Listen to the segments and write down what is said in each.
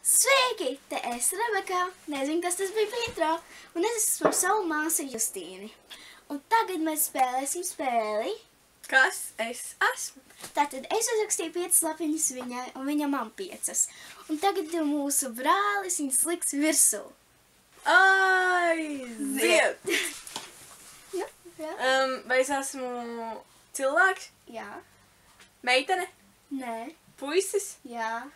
Sveiki! Te es Rebeka, nezinu, kas tas bija intro, un es esmu ar savu māsu Justīni. Un tagad mēs spēlēsim spēli. Kas es esmu? Tātad es uzrakstīju 5 lapiņas viņai, un viņa man 5. Un tagad mūsu brālis viņas liks virsū. Aiziet! Nu, jā. Vai es esmu cilvēks? Jā. Meitene? Nē. Puisis? Jā.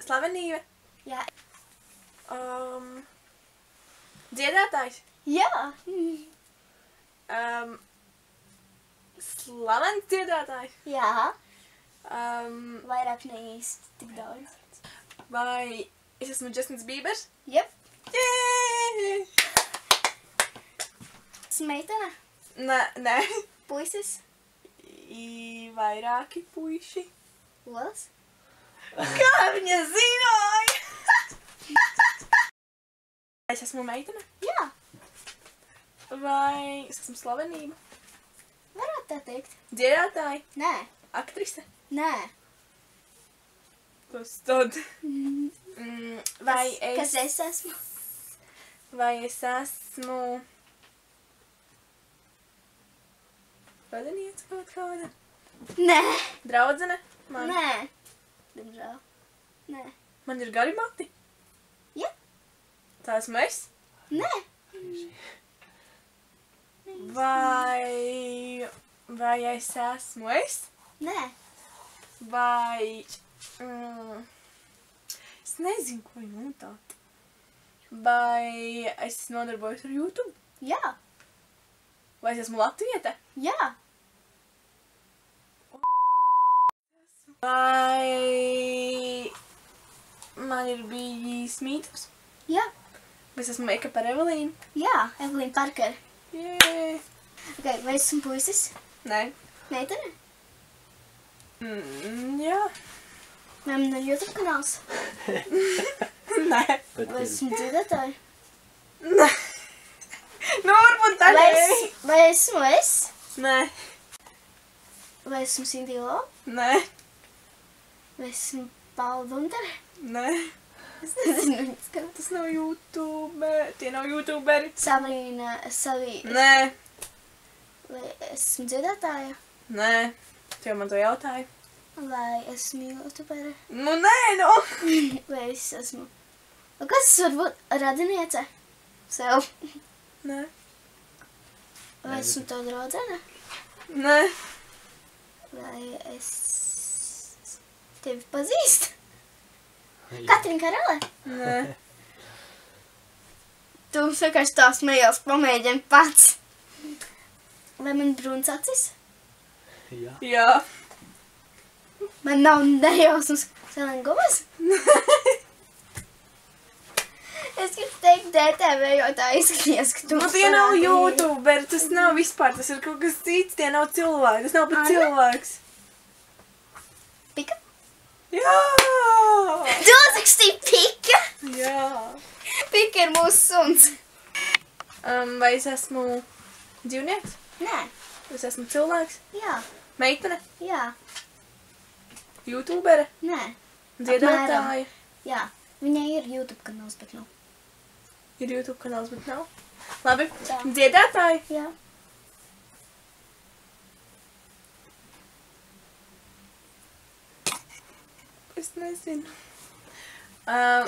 Slavenība? Jā. Dziedātājs? Jā. Slavens dziedātājs? Jā. Vairāk neīsti tik daudz. Vai es esmu Justins Biebers? Jep. Jēj! Meitene? Nē. Puisis? Vairāki puiši. Olas? Kā viņa zināja? Es esmu meitene? Jā. Vai es esmu slavenība? Varētu tā teikt. Dziedātāji? Nē. Aktrise? Nē. Kas tad? Kas es esmu? Vai es esmu radiniece kaut kāda? Nē. Draudzene? Nē. Diemžēl. Nē. Man ir gari mati? Jā. Tā esmu es? Nē. Vai es esmu es? Nē. Vai... Es nezinu, ko jautāt. Vai es nodarbojos ar YouTube? Jā. Vai es esmu latviete? Jā. Vai man ir bijis mītums? Jā. Vai es esmu make-up ar Evelīnu? Jā. Evelīna Parker. Jē! Okay, vai esmu puisis? Nē. Meitene? Jā. Vai man ir YouTube kanāls? Nē. Vai esmu dziedātāja? Nē. Nu, varbūt tā nē. Vai esmu es? Nē. Vai esmu Cindy Lo? Nē. Vai esmu Paula Buntere? Nē. Es nezinu viņas kanāls. Tas nav YouTube. Tie nav YouTuberi. Sabrīna, Nē. Vai esmu dziedātāja? Nē. Tev man to jautāja. Vai esmu YouTubere? Nu, nē, nu. Vai es esmu... Kas tas var būt radiniece? Sev. Nē. Vai esmu to draudzene? Nē. Vai es tevi pazīstu? Katrīna Karele? Nē. Tu vienkārši tā smējās, pamēģini pats. Vai man brūns acis? Jā. Jā. Man nav nejausmas Selena Gomez? Es gribu teikt DTV, jo tā izskaties, ka tu... Nu, tie nav YouTuberi, tas nav vispār, tas ir kaut kas cits, tie nav cilvēki, tas nav pat cilvēks. Pika? Jā! Tu uzrakstīji Pika? Jā. Pika ir mūsu suns. Vai es esmu dzīvnieks? Nē. Vai es esmu cilvēks? Jā. Meitene? Jā. YouTubere? Nē. Dziedātāja? Jā. Viņai ir YouTube kanāls, bet nav. Ir YouTube kanāls, bet nav. Labi. Jā. Dziedātāja? Jā. Es nezinu.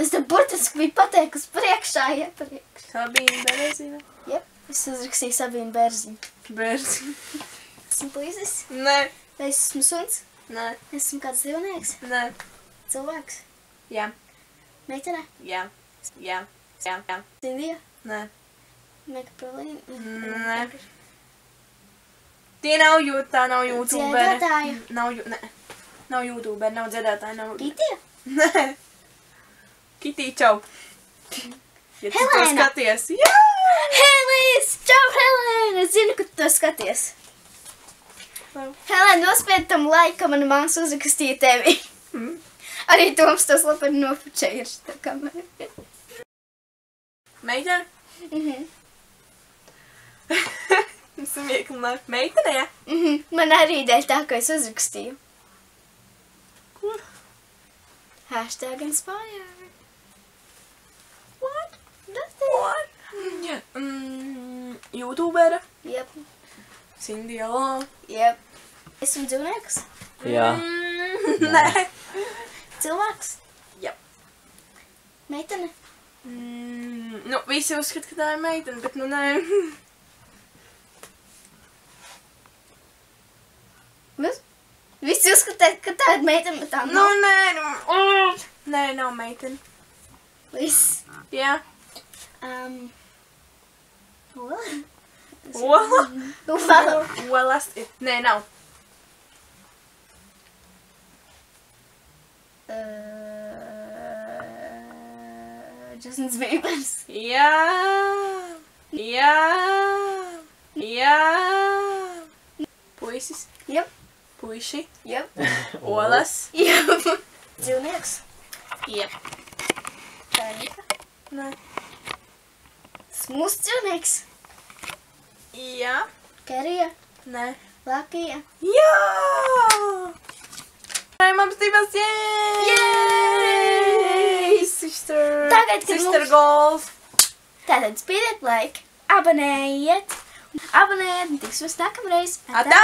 Es te burtiski biju pateikusi priekšā iepriekš. Sabīna Berezina. Jep. Es uzrakstīju Sabīnu Berziņu. Berezina. Esmu puisis? Nē. Vai es esmu suns? Nē. Esmu kāds dzīvnieks? Nē. Cilvēks? Jā. Meitene? Jā. Jā. Jā. Jā. Cindija? Nē. Meka Prolīna? Nē. Tie nav tā nav YouTuberi. Dziedātāja? Nē. Nav YouTuberi, nav dziedātāji, nav... Kitija? Nē. Kitī, čau. Ja tu to Helēna! skaties. Jā! Helēs! Čau, Helēna! Es zinu, ka tu to skaties. Helēna, nospied tam laikam, mana māsa uzrakstīja tevi. Arī Toms tos lapari nopučēja ar šitā kameru. Meitene? Smieklināk. Meitene, ja? Man arī dēļ tā, ko es uzrakstīju. Ko? #inspired. What? That's it. What? YouTubera. Yep. Cindy, hello. Yep. Esmu dzīvnieks? Jā. Nē. Cilvēks? Yep. Meitene? Nu, visi uzskata, ka tā ir meitene, bet nu nē. Visi uzskatē, ka tā ir meitene, bet tā Nu, nav. nē, nu. Nē, nav meitene. Viss. Jā. Ola? Ola? Ola. Olas ir. Nē, nav. Justin's Biebers. Jā. Jā. Jā. Puisis. Yep. Puiši. Yep. Olas. Yep. Dzīvnieks? Jep. Tainīka. Nē. Smūs dzīvnieks? Jā. Kerija? Nē. Lakija? Jā! Ai, mums divas, jēj! Yay! Sister! Tagad, kad Sister mums- goals! Tātad spiediet like, abonējiet, un tiksimies nākamreiz. Atā!